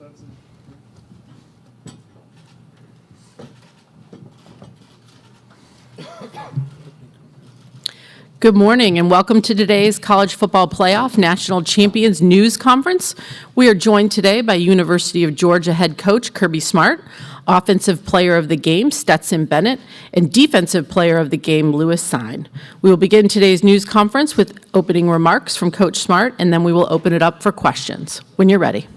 Stetson. Good morning and welcome to today's College Football Playoff National Champions News Conference. We are joined today by University of Georgia head coach Kirby Smart, offensive player of the game Stetson Bennett, and defensive player of the game Lewis Sine. We will begin today's news conference with opening remarks from Coach Smart, and then we will open it up for questions. When you're ready.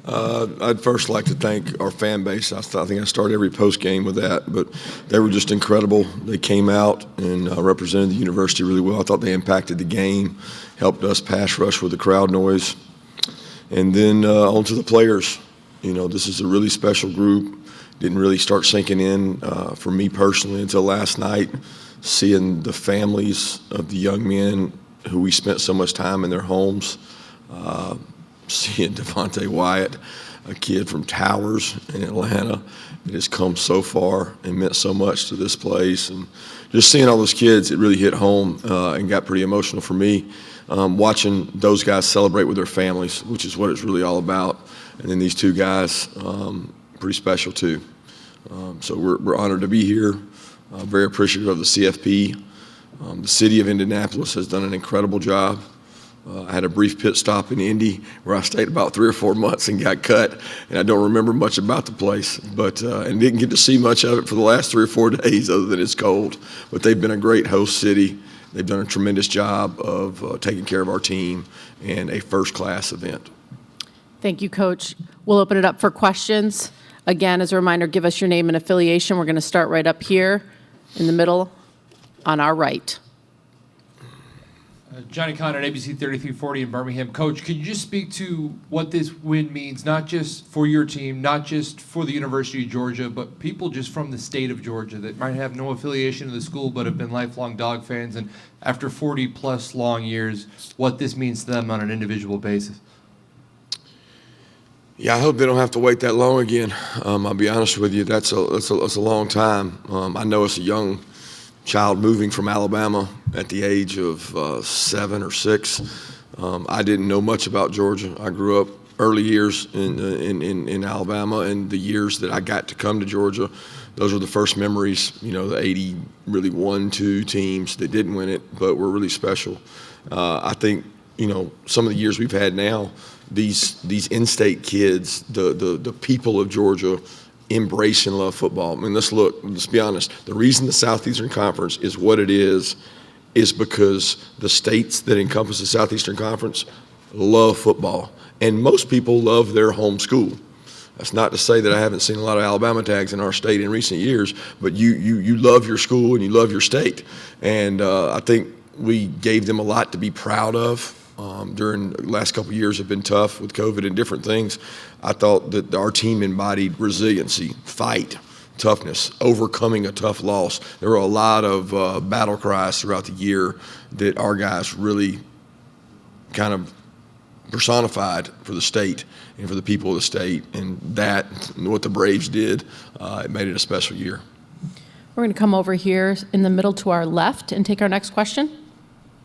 I'd first like to thank our fan base. I think I start every post game with that, but they were just incredible. They came out and represented the university really well. I thought they impacted the game, helped us pass rush with the crowd noise. And then on to the players. You know, this is a really special group. Didn't really start sinking in for me personally until last night, seeing the families of the young men who we spent so much time in their homes. Seeing Devontae Wyatt, a kid from Towers in Atlanta that has come so far and meant so much to this place. And just seeing all those kids, it really hit home and got pretty emotional for me. Watching those guys celebrate with their families, which is what it's really all about. And then these two guys, pretty special too. So we're honored to be here. Very appreciative of the CFP. The city of Indianapolis has done an incredible job. I had a brief pit stop in Indy where I stayed about 3 or 4 months and got cut, and I don't remember much about the place, but and didn't get to see much of it for the last 3 or 4 days other than it's cold. But they've been a great host city. They've done a tremendous job of taking care of our team and a first-class event. Thank you, Coach. We'll open it up for questions. Again, as a reminder, give us your name and affiliation. We're going to start right up here in the middle on our right. Johnny Conn at ABC 3340 in Birmingham. Coach, could you just speak to what this win means, not just for your team, not just for the University of Georgia, but people just from the state of Georgia that might have no affiliation to the school but have been lifelong Dog fans, and after 40-plus long years, what this means to them on an individual basis? Yeah, I hope they don't have to wait that long again. I'll be honest with you, that's a long time. I know it's a young child moving from Alabama at the age of 7 or 6. I didn't know much about Georgia. I grew up early years in Alabama, and the years that I got to come to Georgia, those were the first memories, you know, the 80 really 1-2 teams that didn't win it, but were really special. I think, you know, some of the years we've had now, these in-state kids, the people of Georgia embrace and love football. I mean, let's be honest. The reason the Southeastern Conference is what it is because the states that encompass the Southeastern Conference love football. And most people love their home school. That's not to say that I haven't seen a lot of Alabama tags in our state in recent years, but you love your school and you love your state. And I think we gave them a lot to be proud of. During the last couple of years have been tough with COVID and different things. I thought that our team embodied resiliency, fight, toughness, overcoming a tough loss. There were a lot of battle cries throughout the year that our guys really kind of personified for the state and for the people of the state. And that, what the Braves did, it made it a special year. We're going to come over here in the middle to our left and take our next question.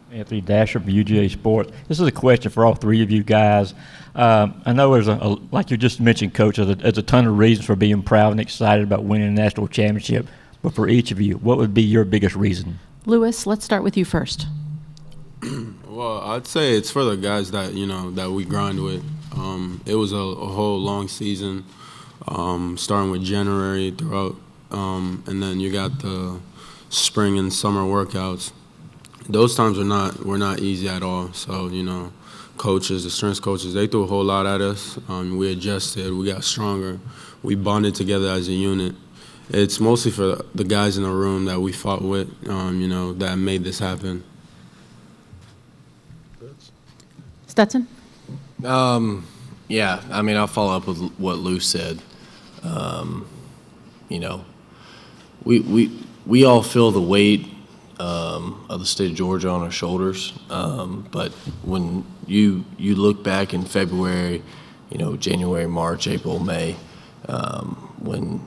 Anthony Dasher from UGA Sports. This is a question for all three of you guys. I know there's like you just mentioned, Coach, there's a ton of reasons for being proud and excited about winning a national championship. But for each of you, what would be your biggest reason? Lewis, let's start with you first. Well, I'd say it's for the guys that that we grind with. It was a whole long season, starting with January throughout, and then you got the spring and summer workouts. Those times were not easy at all. So, coaches, the strength coaches, they threw a whole lot at us. We adjusted, we got stronger, we bonded together as a unit. It's mostly for the guys in the room that we fought with, that made this happen. Stetson? Yeah, I mean, I'll follow up with what Lou said. We all feel the weight of the state of Georgia on our shoulders. But when you look back in February, January, March, April, May, when,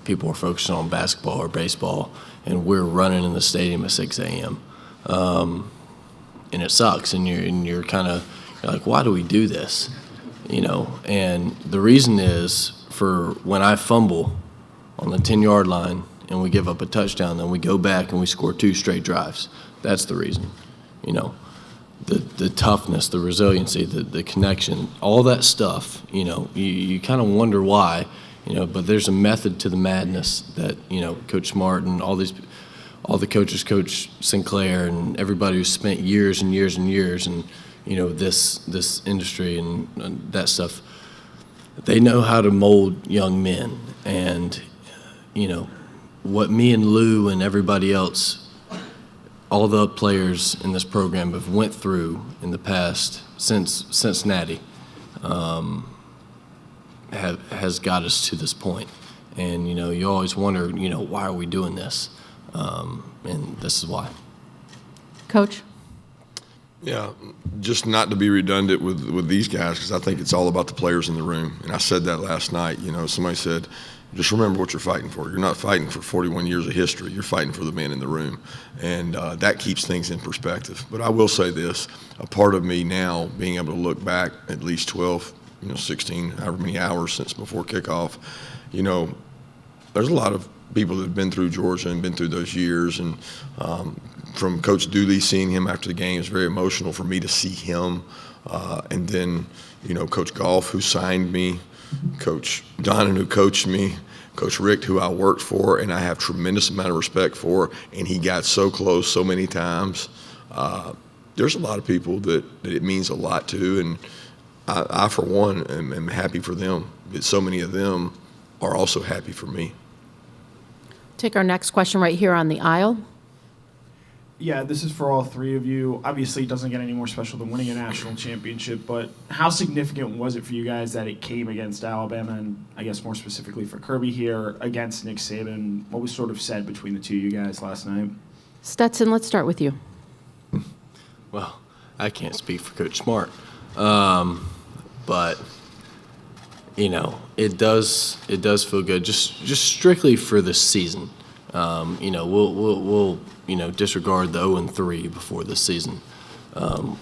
people are focusing on basketball or baseball, and we're running in the stadium at 6 a.m. And it sucks, and you're kind of like, why do we do this? And the reason is for when I fumble on the 10-yard line and we give up a touchdown, then we go back and we score 2 straight drives. That's the reason, The toughness, the resiliency, the connection, all that stuff, you kind of wonder why, but there's a method to the madness that, Coach Smart and all the coaches, Coach Sinclair and everybody who's spent years and years and years in, this industry and that stuff, they know how to mold young men. And, what me and Lou and everybody else, all the players in this program have went through in the past since Cincinnati has got us to this point. And, you always wonder, why are we doing this? And this is why. Coach? Yeah, just not to be redundant with these guys, because I think it's all about the players in the room. And I said that last night. Somebody said, just remember what you're fighting for. You're not fighting for 41 years of history. You're fighting for the man in the room. And that keeps things in perspective. But I will say this, a part of me now being able to look back at least 12, 16, however many hours since before kickoff, there's a lot of people that have been through Georgia and been through those years. And from Coach Dooley, seeing him after the game is very emotional for me to see him. And then, Coach Goff, who signed me, Coach Donnan, who coached me, Coach Rick, who I worked for, and I have tremendous amount of respect for, and he got so close so many times. There's a lot of people that it means a lot to, and I for one, am happy for them. But so many of them are also happy for me. Take our next question right here on the aisle. Yeah, this is for all three of you. Obviously, it doesn't get any more special than winning a national championship, but how significant was it for you guys that it came against Alabama, and I guess more specifically for Kirby here, against Nick Saban? What was sort of said between the two of you guys last night? Stetson, let's start with you. Well, I can't speak for Coach Smart, but it does feel good. Just strictly for this season. We'll disregard the 0-3 before this season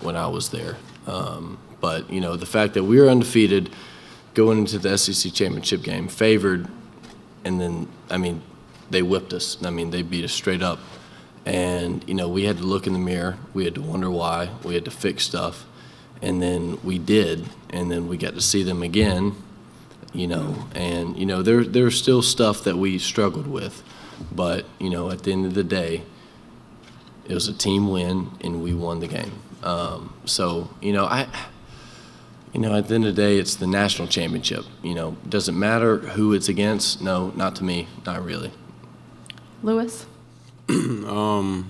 when I was there. But the fact that we were undefeated going into the SEC championship game, favored, and then they whipped us. They beat us straight up. And, we had to look in the mirror. We had to wonder why. We had to fix stuff. And then we did. And then we got to see them again, And, there's still stuff that we struggled with. But, at the end of the day, it was a team win, and we won the game. At the end of the day, it's the national championship. Does it matter who it's against? No, not to me, not really. Lewis? Of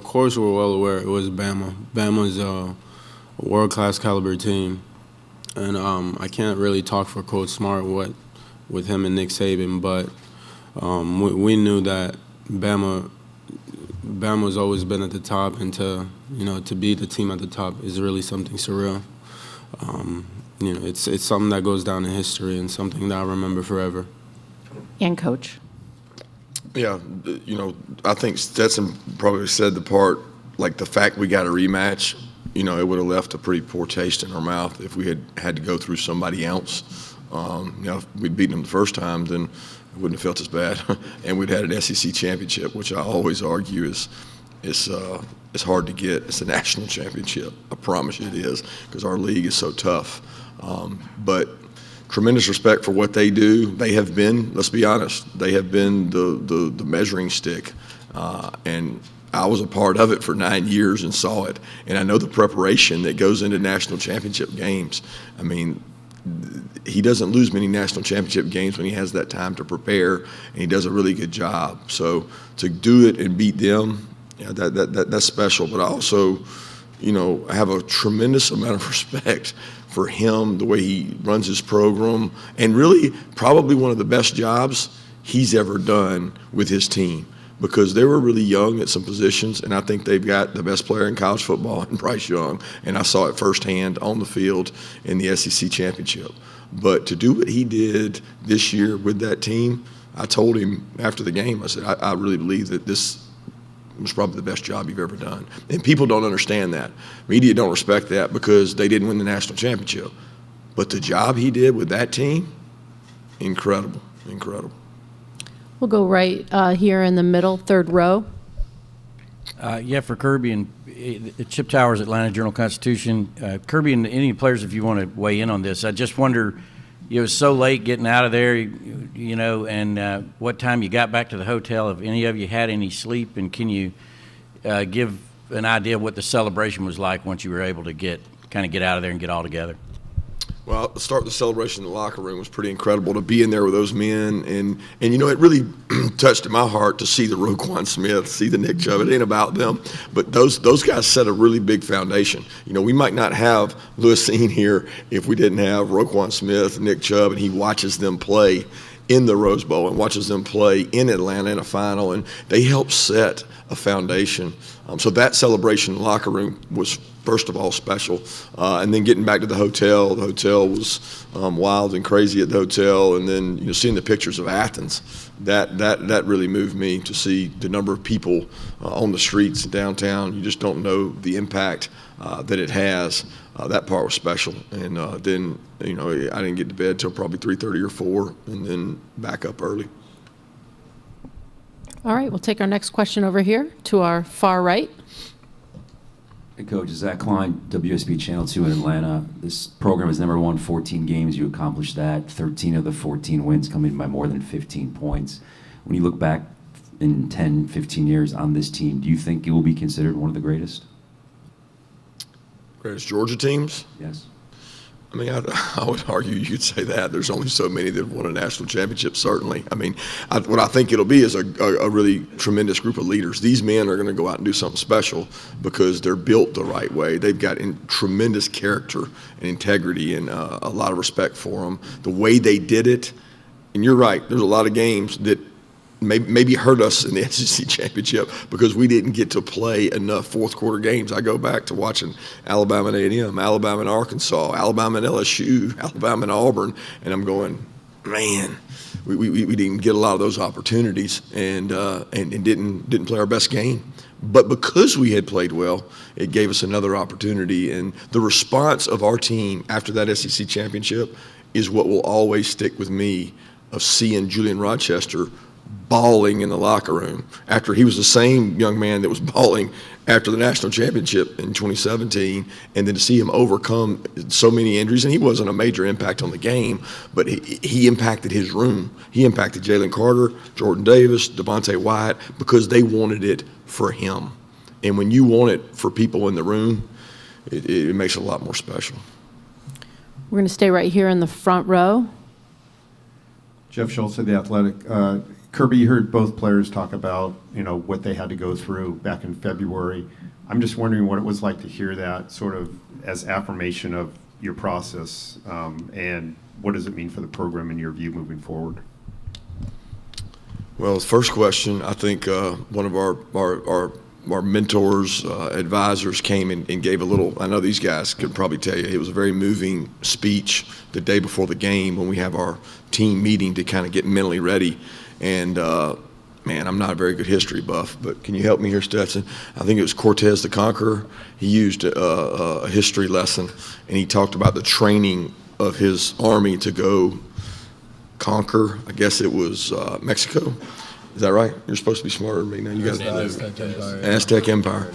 course, we're well aware it was Bama. Bama's a world-class caliber team, and I can't really talk for Coach Smart with him and Nick Saban, but we knew that Bama's always been at the top, and to be the team at the top is really something surreal. It's something that goes down in history and something that I remember forever. And Coach? Yeah, I think Stetson probably said the part, like the fact we got a rematch, it would have left a pretty poor taste in our mouth if we had to go through somebody else. If we'd beaten them the first time, then it wouldn't have felt as bad. And we'd had an SEC championship, which I always argue is hard to get. It's a national championship. I promise you it is, because our league is so tough. But tremendous respect for what they do. They have been, let's be honest, they have been the measuring stick. And I was a part of it for 9 years and saw it. And I know the preparation that goes into national championship games. He doesn't lose many national championship games when he has that time to prepare, and he does a really good job. So to do it and beat them, that's special. But I also, have a tremendous amount of respect for him, the way he runs his program, and really probably one of the best jobs he's ever done with his team, because they were really young at some positions, and I think they've got the best player in college football in Bryce Young, and I saw it firsthand on the field in the SEC championship. But to do what he did this year with that team, I told him after the game, I said, I really believe that this was probably the best job you've ever done. And people don't understand that. Media don't respect that because they didn't win the national championship. But the job he did with that team, incredible. We'll go right here in the middle, third row. Yeah, for Kirby and Chip Towers, Atlanta Journal-Constitution. Kirby and any players, if you want to weigh in on this, I just wonder, it was so late getting out of there, and what time you got back to the hotel, if any of you had any sleep, and can you give an idea of what the celebration was like once you were able to get out of there and get all together? Well, the start of the celebration in the locker room was pretty incredible to be in there with those men. And it really touched my heart to see the Roquan Smith, see the Nick Chubb. It ain't about them. But those guys set a really big foundation. We might not have Lewis Seen here if we didn't have Roquan Smith, Nick Chubb, and he watches them play in the Rose Bowl and watches them play in Atlanta in a final. And they helped set a foundation. So that celebration in the locker room was, first of all, special. And then getting back to the hotel was wild and crazy at the hotel. And then seeing the pictures of Athens, that really moved me to see the number of people on the streets downtown. You just don't know the impact that it has. That part was special. And then I didn't get to bed till probably 3:30 or 4, and then back up early. All right, we'll take our next question over here to our far right. Hey, Coach, Zach Klein, WSB Channel 2 in Atlanta. This program has never won 14 games. You accomplished that. 13 of the 14 wins coming by more than 15 points. When you look back in 10, 15 years on this team, do you think it will be considered one of the greatest? Greatest Georgia teams? Yes. I mean, I would argue you could say that. There's only so many that have won a national championship, certainly. I mean, what I think it'll be is a really tremendous group of leaders. These men are going to go out and do something special because they're built the right way. They've got tremendous character and integrity and a lot of respect for them. The way they did it, and you're right, there's a lot of games that maybe hurt us in the SEC championship because we didn't get to play enough fourth quarter games. I go back to watching Alabama and A&M, Alabama and Arkansas, Alabama and LSU, Alabama and Auburn, and I'm going, man, we didn't get a lot of those opportunities and didn't play our best game. But because we had played well, it gave us another opportunity. And the response of our team after that SEC championship is what will always stick with me, of seeing Julian Rochester bawling in the locker room after he was the same young man that was bawling after the national championship in 2017, and then to see him overcome so many injuries. And he wasn't a major impact on the game, but he impacted his room. He impacted Jalen Carter, Jordan Davis, Devontae Wyatt, because they wanted it for him. And when you want it for people in the room, it makes it a lot more special. We're going to stay right here in the front row. Jeff Schultz of The Athletic. Kirby, you heard both players talk about, what they had to go through back in February. I'm just wondering what it was like to hear that sort of as affirmation of your process, and what does it mean for the program in your view moving forward? Well, the first question, I think one of our mentors, advisors came and gave a little, I know these guys could probably tell you, it was a very moving speech the day before the game when we have our team meeting to kind of get mentally ready. And, man, I'm not a very good history buff, but can you help me here, Stetson? I think it was Cortez the Conqueror. He used a history lesson, and he talked about the training of his army to go conquer, I guess it was Mexico. Is that right? You're supposed to be smarter than me now. You guys, Aztec Empire.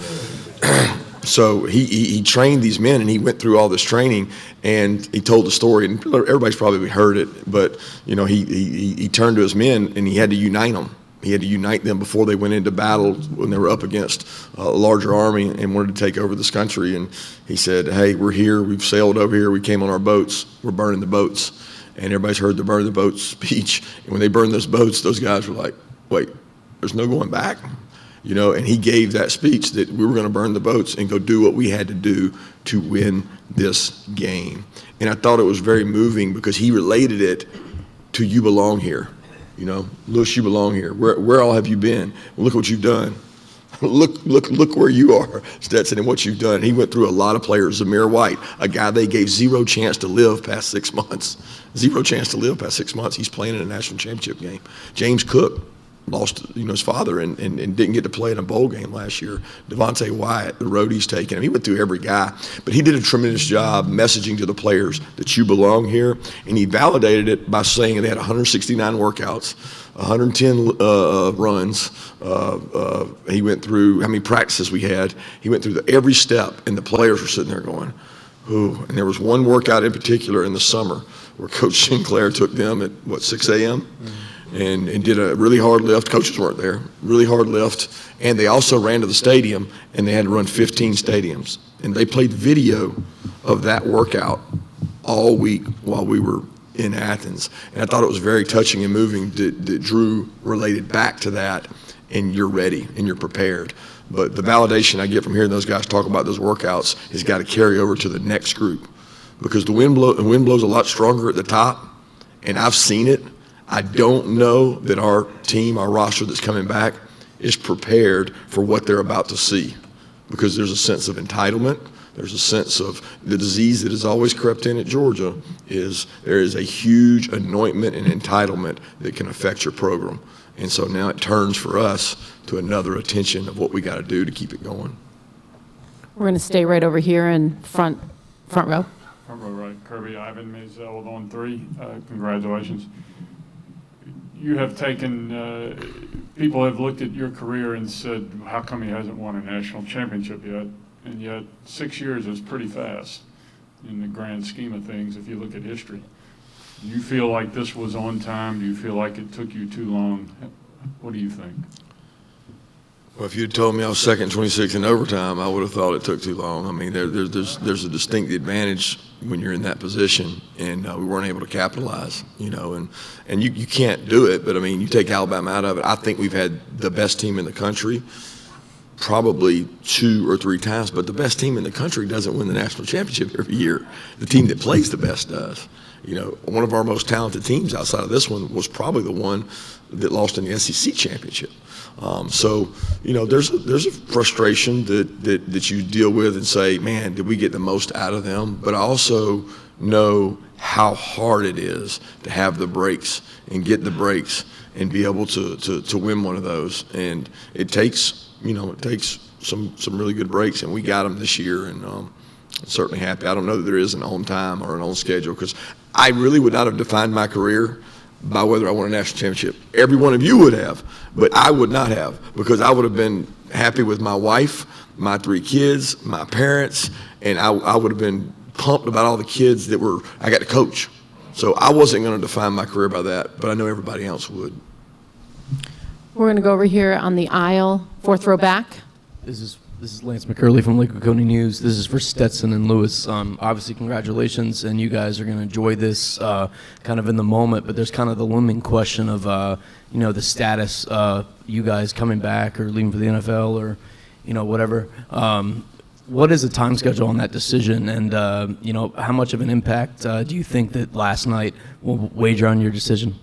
So he trained these men, and he went through all this training, and he told the story, and everybody's probably heard it, but he turned to his men, and he had to unite them. He had to unite them before they went into battle when they were up against a larger army and wanted to take over this country. And he said, hey, we're here. We've sailed over here. We came on our boats. We're burning the boats. And everybody's heard the burn the boats speech. And when they burned those boats, those guys were like, wait, there's no going back. And he gave that speech that we were going to burn the boats and go do what we had to do to win this game. And I thought it was very moving because he related it to you belong here. Lewis, you belong here. Where all have you been? Well, look what you've done. Look where you are, Stetson, and what you've done. He went through a lot of players. Zamir White, a guy they gave zero chance to live past 6 months. Zero chance to live past 6 months. He's playing in a national championship game. James Cook, lost his father and didn't get to play in a bowl game last year. Devontae Wyatt, the road he's taken him. He went through every guy, but he did a tremendous job messaging to the players that you belong here, and he validated it by saying they had 169 workouts, 110 runs. He went through how many practices we had. He went through every step, and the players were sitting there going, ooh. And there was one workout in particular in the summer where Coach Sinclair took them at, 6 a.m.? And did a really hard lift. Coaches weren't there. Really hard lift. And they also ran to the stadium, and they had to run 15 stadiums. And they played video of that workout all week while we were in Athens. And I thought it was very touching and moving that Drew related back to that, and you're ready and you're prepared. But the validation I get from hearing those guys talk about those workouts has got to carry over to the next group, because the wind blows a lot stronger at the top, and I've seen it. I don't know that our team, our roster that's coming back, is prepared for what they're about to see, because there's a sense of entitlement. There's a sense of the disease that has always crept in at Georgia is there is a huge anointment and entitlement that can affect your program. And so now it turns for us to another attention of what we got to do to keep it going. We're going to stay right over here in front row. Front row, right. Kirby, Ivan Mazel on 3. Congratulations. You have taken, people have looked at your career and said, how come he hasn't won a national championship yet? And yet 6 years is pretty fast in the grand scheme of things if you look at history. Do you feel like this was on time? Do you feel like it took you too long? What do you think? Well, if you'd told me I was second 26 in overtime, I would have thought it took too long. I mean, there's a distinct advantage when you're in that position, and we weren't able to capitalize, and you can't do it. But I mean, you take Alabama out of it. I think we've had the best team in the country probably 2 or 3 times, but the best team in the country doesn't win the national championship every year. The team that plays the best does. One of our most talented teams outside of this one was probably the one that lost in the SEC championship. So there's a frustration that you deal with and say, man, did we get the most out of them? But I also know how hard it is to have the breaks and get the breaks and be able to win one of those. And it takes some really good breaks, and we got them this year, and certainly happy. I don't know that there is an on time or an on schedule, because I really would not have defined my career by whether I won a national championship. Every one of you would have, but I would not have, because I would have been happy with my wife, my 3 kids, my parents, and I would have been pumped about all the kids that I got to coach. So I wasn't going to define my career by that, but I know everybody else would. We're going to go over here on the aisle, 4th row back. This is Lance McCurley from Lakewood County News. This is for Stetson and Lewis. Obviously, congratulations, and you guys are going to enjoy this kind of in the moment. But there's kind of the looming question of the status you guys coming back or leaving for the NFL or whatever. What is the time schedule on that decision, and how much of an impact do you think that last night will wager on your decision?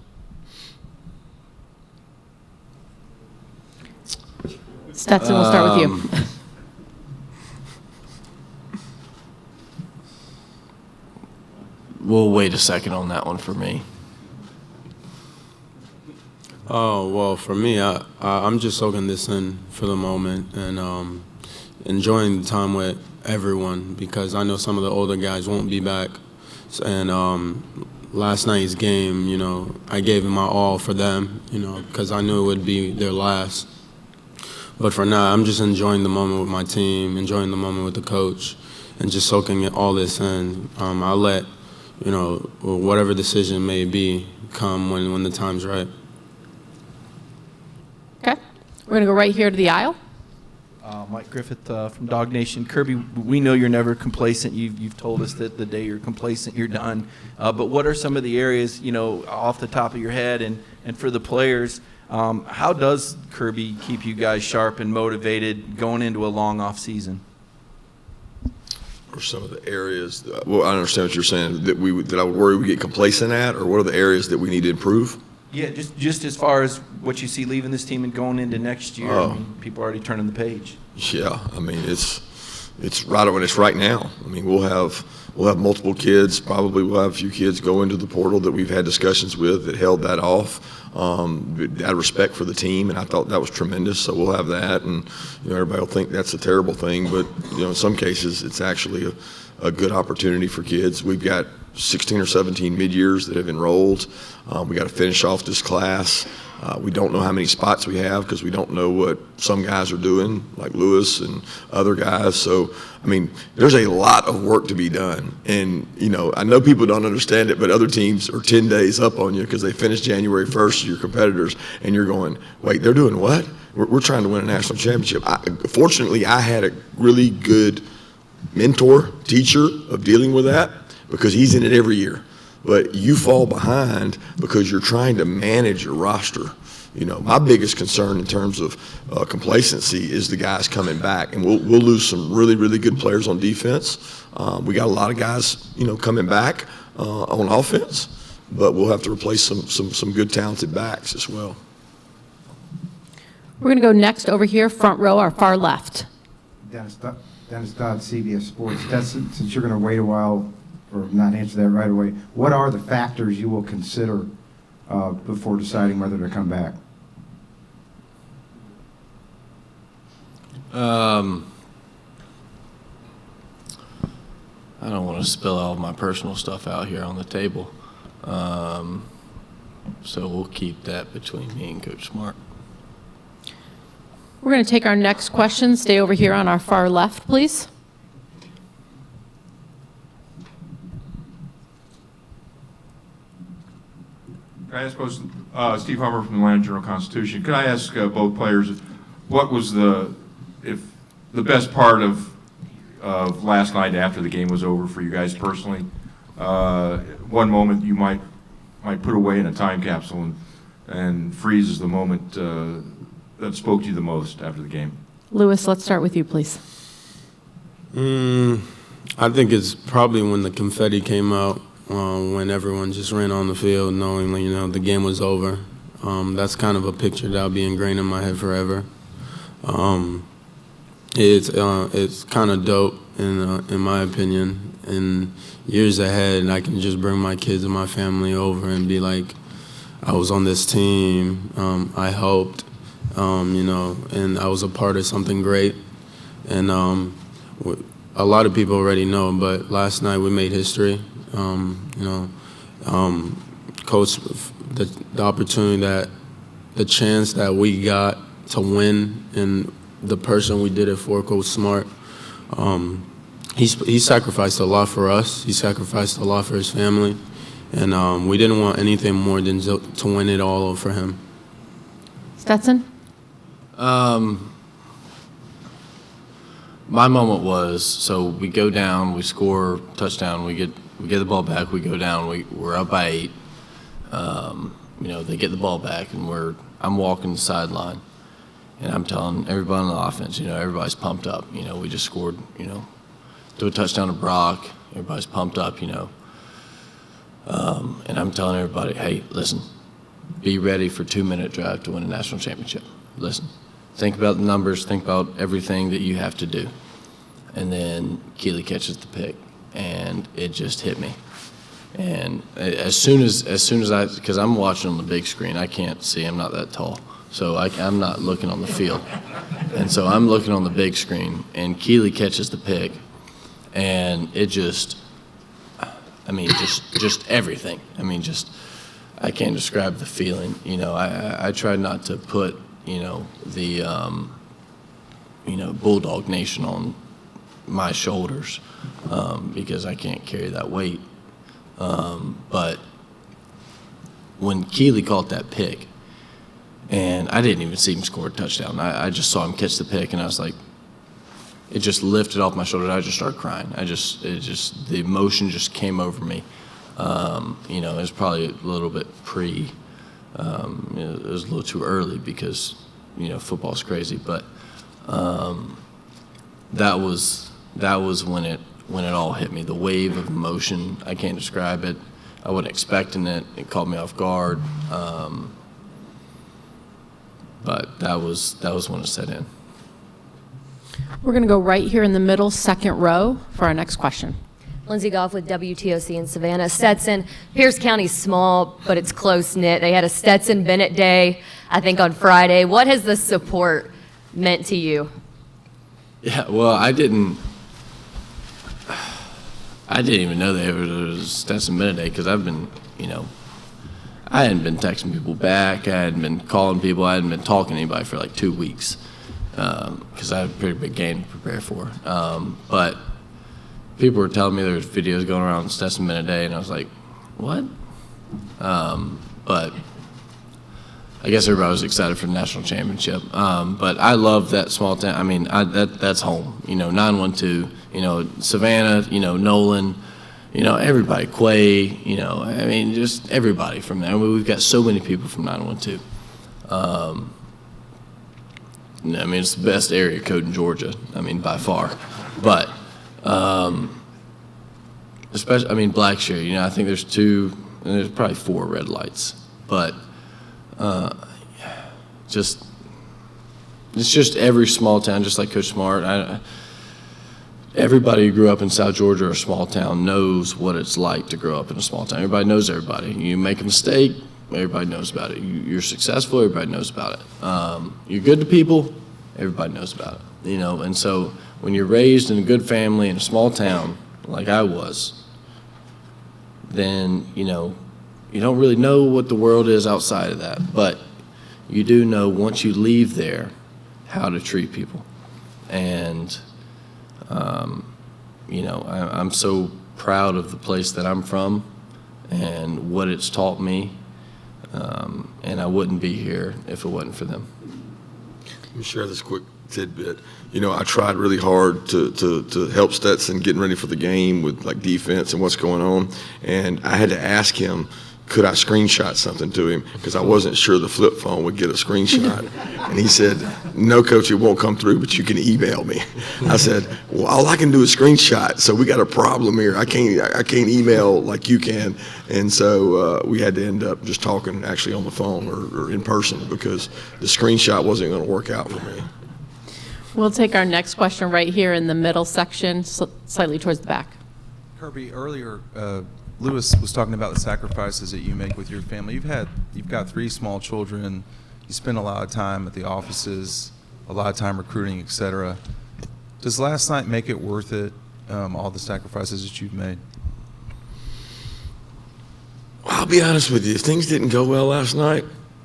Stetson, we'll start with you. We'll wait a second on that one for me. Oh, well, for me, I'm just soaking this in for the moment and enjoying the time with everyone, because I know some of the older guys won't be back. And last night's game, I gave it my all for them, because I knew it would be their last. But for now, I'm just enjoying the moment with my team, enjoying the moment with the coach, and just soaking all this in. I'll let, whatever decision may be come when the time's right. Okay. We're going to go right here to the aisle. Mike Griffith from Dog Nation. Kirby, we know you're never complacent. You've told us that the day you're complacent, you're done. But what are some of the areas, off the top of your head and for the players, how does Kirby keep you guys sharp and motivated going into a long off season? Or some of the areas, I understand what you're saying, that I would worry we get complacent at, or what are the areas that we need to improve? Yeah, just as far as what you see leaving this team and going into next year. I mean, people are already turning the page. Yeah, I mean it's right when it's right now. I mean we'll have we'll have multiple kids. Probably we'll have a few kids go into the portal that we've had discussions with that held that off. Out of respect for the team, and I thought that was tremendous. So we'll have that, and everybody will think that's a terrible thing, but in some cases it's actually a good opportunity for kids. We've got 16 or 17 mid-years that have enrolled. We got to finish off this class. We don't know how many spots we have because we don't know what some guys are doing, like Lewis and other guys. So, there's a lot of work to be done. And, I know people don't understand it, but other teams are 10 days up on you because they finished January 1st, your competitors, and you're going, wait, they're doing what? We're trying to win a national championship. Fortunately, I had a really good mentor, teacher of dealing with that because he's in it every year. But you fall behind because you're trying to manage your roster. My biggest concern in terms of complacency is the guys coming back, and we'll lose some really, really good players on defense. We got a lot of guys, coming back on offense, but we'll have to replace some good talented backs as well. We're going to go next over here, front row, our far left. Dennis Dodd, CBS Sports. Stetson, since you're going to wait a while or not answer that right away, what are the factors you will consider before deciding whether to come back? I don't want to spill all of my personal stuff out here on the table, so we'll keep that between me and Coach Smart. We're going to take our next question. Stay over here on our far left, please. Can I ask both, Steve Hummer from the Atlanta Journal-Constitution, could I ask both players, what was the best part of last night after the game was over for you guys personally? One moment you might put away in a time capsule and freeze is the moment that spoke to you the most after the game? Lewis, let's start with you, please. I think it's probably when the confetti came out, when everyone just ran on the field knowing, the game was over. That's kind of a picture that'll be ingrained in my head forever. It's kind of dope, in my opinion. In years ahead, I can just bring my kids and my family over and be like, I was on this team, I helped, and I was a part of something great. And a lot of people already know, but last night we made history. Coach, the opportunity the chance that we got to win, and the person we did it for, Coach Smart, he sacrificed a lot for us. He sacrificed a lot for his family, and we didn't want anything more than to win it all for him. Stetson? My moment was, so we go down, we score touchdown, we get the ball back, we go down, we're up by 8. They get the ball back, and I'm walking the sideline, and I'm telling everybody on the offense, everybody's pumped up. We just scored, threw a touchdown to Brock, everybody's pumped up, and I'm telling everybody, hey, listen, be ready for 2-minute drive to win a national championship. Listen, think about the numbers, think about everything that you have to do. And then Keely catches the pick, and it just hit me. And as soon as because I'm watching on the big screen, I can't see, I'm not that tall. So I'm not looking on the field. And so I'm looking on the big screen, and Keely catches the pick, and it just everything. I can't describe the feeling. I tried not to put, the, Bulldog Nation on my shoulders because I can't carry that weight. But when Keely caught that pick, and I didn't even see him score a touchdown. I just saw him catch the pick, and I was like, it just lifted off my shoulders. I just started crying. The emotion just came over me. It was probably a little bit it was a little too early because, football's crazy. But that was when it all hit me. The wave of emotion, I can't describe it. I wasn't expecting it. It caught me off guard. But that was when it set in. We're going to go right here in the middle, second row, for our next question. Lindsay Goff with WTOC in Savannah. Stetson, Pierce County's small, but it's close-knit. They had a Stetson Bennett Day, I think, on Friday. What has the support meant to you? Yeah, well, I didn't even know there was a Stetson Bennett Day because I've been, I hadn't been texting people back. I hadn't been calling people. I hadn't been talking to anybody for like 2 weeks because I had a pretty big game to prepare for. But people were telling me there was videos going around Stetson Bennett Day, and I was like, what? But I guess everybody was excited for the national championship. But I love that small town. I mean, that's home. 912, Savannah, Nolan, everybody, Quay, I mean, just everybody from there. I mean, we've got so many people from 912. I mean, it's the best area code in Georgia, I mean, by far. But especially, I mean, Blackshear, I think there's probably 4 red lights. But it's just every small town, just like Coach Smart. Everybody who grew up in South Georgia or a small town knows what it's like to grow up in a small town. Everybody knows everybody. You make a mistake, everybody knows about it. You're successful, everybody knows about it. You're good to people, everybody knows about it. And so when you're raised in a good family in a small town like I was, then, you don't really know what the world is outside of that. But you do know once you leave there how to treat people. And I'm so proud of the place that I'm from and what it's taught me, and I wouldn't be here if it wasn't for them. Let me share this quick tidbit. I tried really hard to help Stetson getting ready for the game with like defense and what's going on, and I had to ask him, could I screenshot something to him, because I wasn't sure the flip phone would get a screenshot. And he said, no, Coach, it won't come through, but you can email me. I said, well, all I can do is screenshot, so we got a problem here. I can't email like you can. And so we had to end up just talking actually on the phone or in person, because the screenshot wasn't going to work out for me. We'll take our next question right here in the middle section, slightly towards the back. Kirby, earlier, Lewis was talking about the sacrifices that you make with your family. You've got 3 small children. You spend a lot of time at the offices, a lot of time recruiting, etc. Does last night make it worth it, all the sacrifices that you've made? Well, I'll be honest with you. If things didn't go well last night,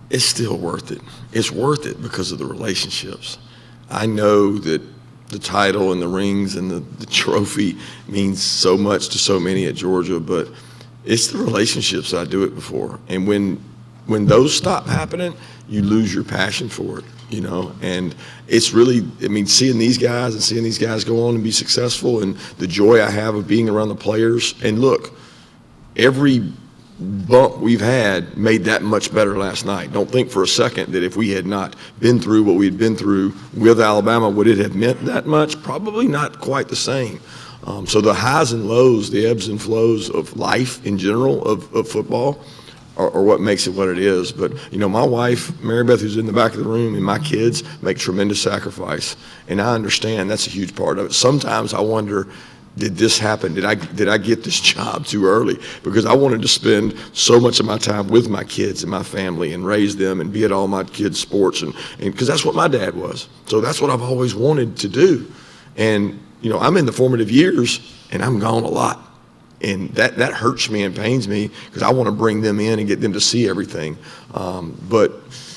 it's still worth it. It's worth it because of the relationships. I know that the title and the rings and the trophy means so much to so many at Georgia, but it's the relationships I do it before. And when those stop happening, you lose your passion for it, and it's really, seeing these guys go on and be successful, and the joy I have of being around the players. And look, every bump we've had made that much better last night. Don't think for a second that if we had not been through what we had been through with Alabama, would it have meant that much? Probably not quite the same. So the highs and lows, the ebbs and flows of life in general, of football, are what makes it what it is. But, my wife, Mary Beth, who's in the back of the room, and my kids make tremendous sacrifice. And I understand that's a huge part of it. Sometimes I wonder, did this happen? Did I get this job too early? Because I wanted to spend so much of my time with my kids and my family and raise them and be at all my kids' sports, and because that's what my dad was. So that's what I've always wanted to do. And, I'm in the formative years, and I'm gone a lot. And that hurts me and pains me, because I want to bring them in and get them to see everything. But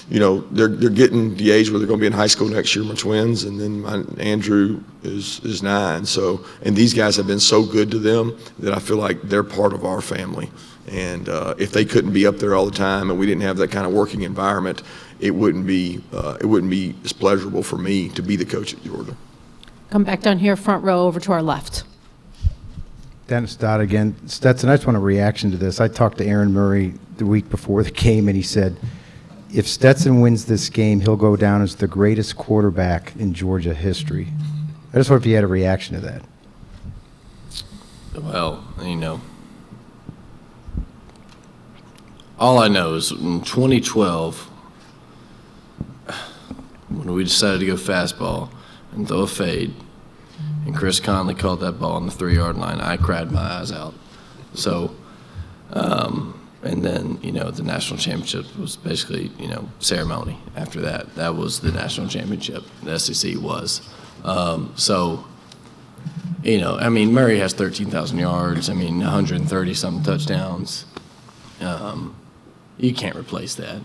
they're getting the age where they're going to be in high school next year, my twins, and then Andrew is 9. So, and these guys have been so good to them that I feel like they're part of our family. And if they couldn't be up there all the time and we didn't have that kind of working environment, it wouldn't be as pleasurable for me to be the coach at Georgia. Come back down here, front row, over to our left. Dennis Dodd again. Stetson, I just want a reaction to this. I talked to Aaron Murray the week before the game, and he said, if Stetson wins this game, he'll go down as the greatest quarterback in Georgia history. I just wonder if you had a reaction to that. Well, all I know is in 2012, when we decided to go fastball and throw a fade, and Chris Conley caught that ball on the 3-yard line, I cried my eyes out. So, and then, the national championship was basically, ceremony after that. That was the national championship. The SEC was. Murray has 13,000 yards. 130-something touchdowns. You can't replace that.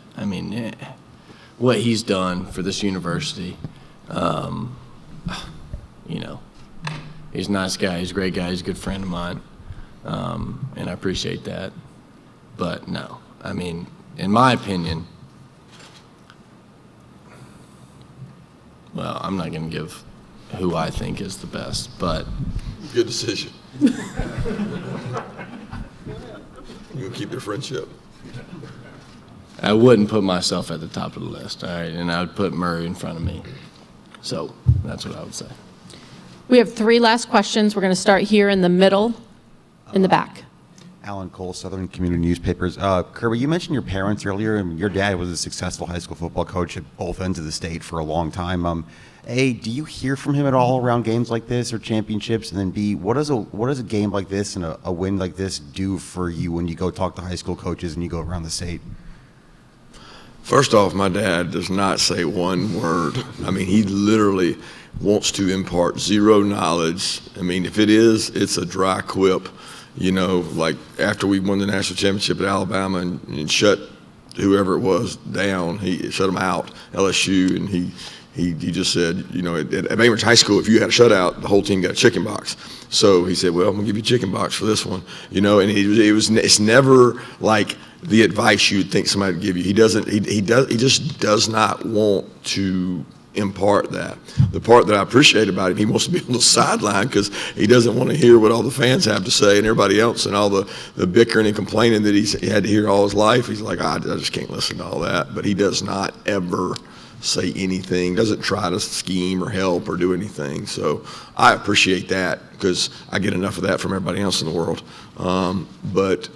What he's done for this university, he's a nice guy. He's a great guy. He's a good friend of mine, and I appreciate that. But no, in my opinion, well, I'm not going to give who I think is the best, but Good decision. You'll keep their friendship. I wouldn't put myself at the top of the list, all right? And I would put Murray in front of me. So that's what I would say. We have 3 last questions. We're going to start here in the middle, in the back. Alan Cole, Southern Community Newspapers. Kirby, you mentioned your parents earlier, and your dad was a successful high school football coach at both ends of the state for a long time. A, do you hear from him at all around games like this or championships? And then B, what does a game like this and a win like this do for you when you go talk to high school coaches and you go around the state? First off, my dad does not say one word. He literally wants to impart zero knowledge. If it is, it's a dry quip. Like after we won the national championship at Alabama and shut whoever it was down, he shut them out, LSU, and he just said, at Bainbridge High School, if you had a shutout, the whole team got a chicken box. So he said, well, I'm gonna give you a chicken box for this one, and it's never like the advice you'd think somebody would give you. He just does not want to impart that. The part that I appreciate about him, he wants to be on the sideline because he doesn't want to hear what all the fans have to say and everybody else and all the bickering and complaining that he had to hear all his life. He's like, I just can't listen to all that. But he does not ever say anything, doesn't try to scheme or help or do anything. So I appreciate that because I get enough of that from everybody else in the world. But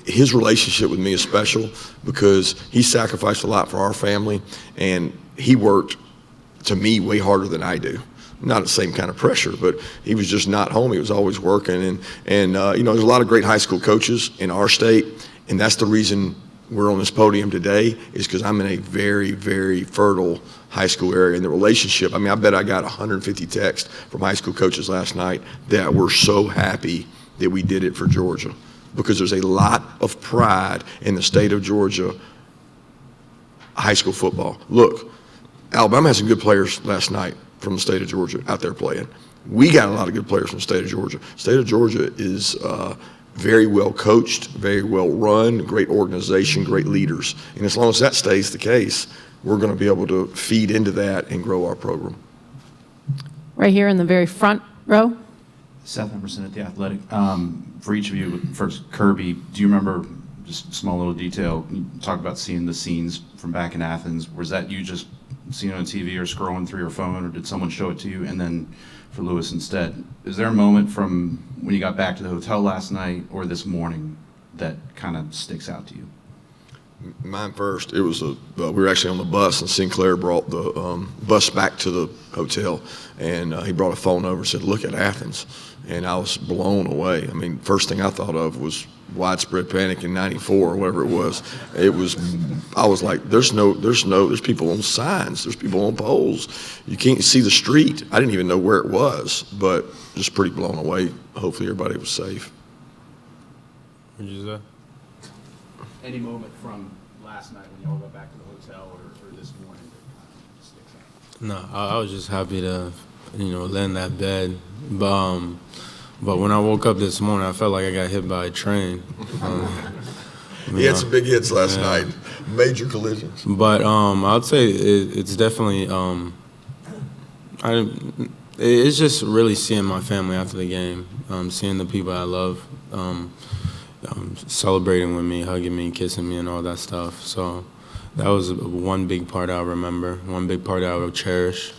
his relationship with me is special because he sacrificed a lot for our family, and he worked, to me, way harder than I do. Not the same kind of pressure, but he was just not home. He was always working. And there's a lot of great high school coaches in our state, and that's the reason we're on this podium today, is because I'm in a very, very fertile high school area. And the relationship, I bet I got 150 texts from high school coaches last night that were so happy that we did it for Georgia, because there's a lot of pride in the state of Georgia high school football. Look, Alabama had some good players last night from the state of Georgia out there playing. We got a lot of good players from the state of Georgia. The state of Georgia is very well coached, very well run, great organization, great leaders. And as long as that stays the case, we're going to be able to feed into that and grow our program. Right here in the very front row. Seth Emerson at The Athletic. For each of you, first, Kirby, do you remember, just a small little detail, you talk about seeing the scenes from back in Athens. Was that you just seeing it on TV or scrolling through your phone, or did someone show it to you? And then for Lewis instead, is there a moment from when you got back to the hotel last night or this morning that kind of sticks out to you? Mine first. It was we were actually on the bus, and Sinclair brought the bus back to the hotel, and he brought a phone over and said, "Look at Athens," and I was blown away. First thing I thought of was widespread panic in '94 or whatever it was. I was like, there's people on signs, there's people on poles. You can't see the street. I didn't even know where it was, but just pretty blown away. Hopefully everybody was safe. What'd you say? Any moment from last night when you all got back to the hotel or this morning that sticks out? No, I was just happy to, lay in that bed. But when I woke up this morning, I felt like I got hit by a train. He had some big hits last night, major collisions. But I'd say it's definitely, it's just really seeing my family after the game, seeing the people I love, celebrating with me, hugging me, kissing me, and all that stuff. So that was one big part I remember, one big part I will cherish.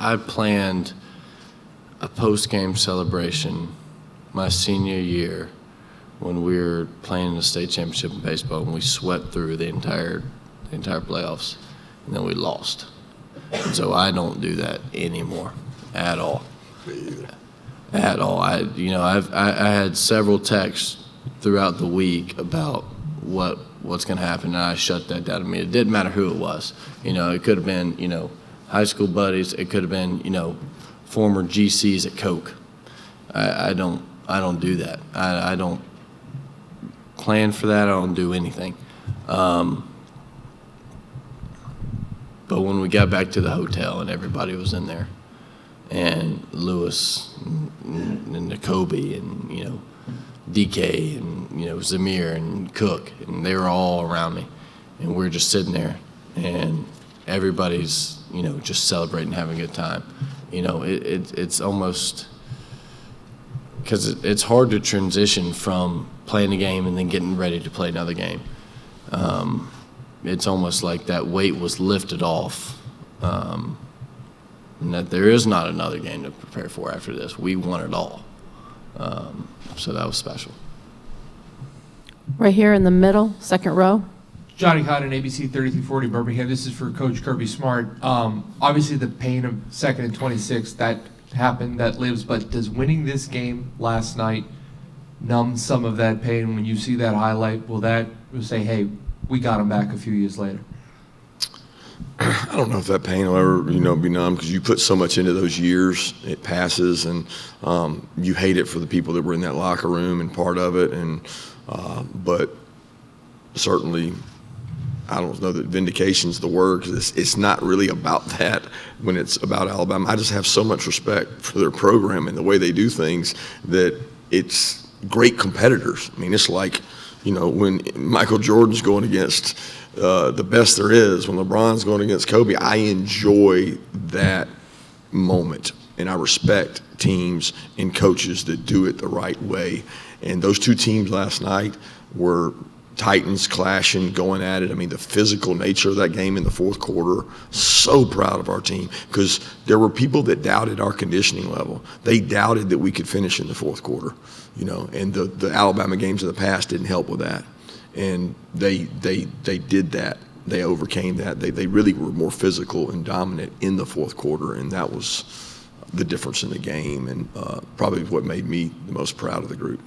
I planned a post-game celebration my senior year when we were playing in the state championship in baseball, and we swept through the entire the entire playoffs, and then we lost. And so I don't do that anymore at all. At all. I had several texts throughout the week about what's going to happen, and I shut that down. I mean, it didn't matter who it was. It could have been, high school buddies. It could have been, former GCs at Coke. I don't do that. I don't plan for that. I don't do anything. But when we got back to the hotel and everybody was in there, and Lewis and Jacoby and DK and Zamir and Cook, and they were all around me, and we were just sitting there, and everybody's just celebrating, having a good time. It's almost, because it's hard to transition from playing a game and then getting ready to play another game. It's almost like that weight was lifted off, and that there is not another game to prepare for after this. We won it all. So that was special. Right here in the middle, second row. Johnny Cotton, ABC 3340 Birmingham. This is for Coach Kirby Smart. Obviously, the pain of 2nd and 26, that happened, that lives, but does winning this game last night numb some of that pain when you see that highlight? Will say, hey, we got him back a few years later? I don't know if that pain will ever, be numb, because you put so much into those years. It passes, and you hate it for the people that were in that locker room and part of it. And but certainly, I don't know that vindication's the word, because it's not really about that when it's about Alabama. I just have so much respect for their program and the way they do things, that it's great competitors. I mean, it's like, when Michael Jordan's going against the best there is, when LeBron's going against Kobe, I enjoy that moment, and I respect teams and coaches that do it the right way. And those two teams last night were Titans clashing, going at it. I mean, the physical nature of that game in the fourth quarter, so proud of our team, because there were people that doubted our conditioning level. They doubted that we could finish in the fourth quarter, and the Alabama games in the past didn't help with that. And they did that. They overcame that. They really were more physical and dominant in the fourth quarter, and that was the difference in the game, and probably what made me the most proud of the group.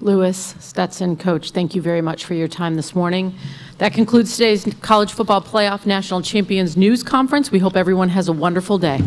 Lewis, Stetson, Coach, thank you very much for your time this morning. That concludes today's College Football Playoff National Champions News Conference. We hope everyone has a wonderful day.